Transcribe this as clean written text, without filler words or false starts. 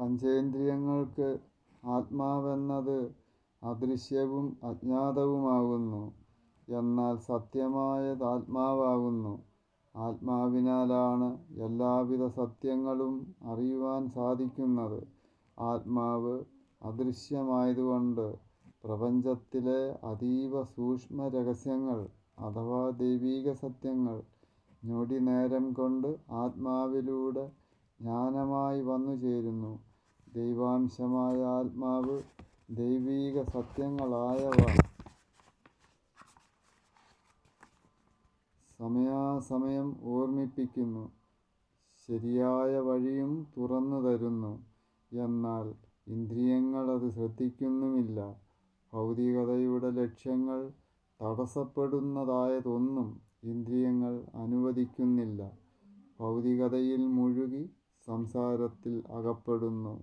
പഞ്ചേന്ദ്രിയങ്ങൾക്ക് ആത്മാവെന്നത് അദൃശ്യവും അജ്ഞാതവുമാകുന്നു. എന്നാൽ സത്യമായത് ആത്മാവാകുന്നു. ആത്മാവിനാലാണ് എല്ലാവിധ സത്യങ്ങളും അറിയുവാൻ സാധിക്കുന്നത്. ആത്മാവ് അദൃശ്യമായതുകൊണ്ട് പ്രപഞ്ചത്തിലെ അതീവ സൂക്ഷ്മ രഹസ്യങ്ങൾ അഥവാ ദൈവീക സത്യങ്ങൾ ഞൊടി നേരം കൊണ്ട് ആത്മാവിലൂടെ ജ്ഞാനമായി വന്നു ചേരുന്നു. ദൈവാംശമായ ആത്മാവ് ദൈവീക സത്യങ്ങളായവ സമയാസമയം ഓർമ്മിപ്പിക്കുന്നു, ശരിയായ വഴിയും തുറന്നു തരുന്നു. എന്നാൽ ഇന്ദ്രിയങ്ങൾ അത് ശ്രദ്ധിക്കുന്നുമില്ല. ഭൗതികതയുടെ ലക്ഷ്യങ്ങൾ തടസ്സപ്പെടുന്നതായതൊന്നും ഇന്ദ്രിയങ്ങൾ അനുവദിക്കുന്നില്ല. ഭൗതികതയിൽ മുഴുകി സംസാരത്തിൽ അകപ്പെടുന്നു.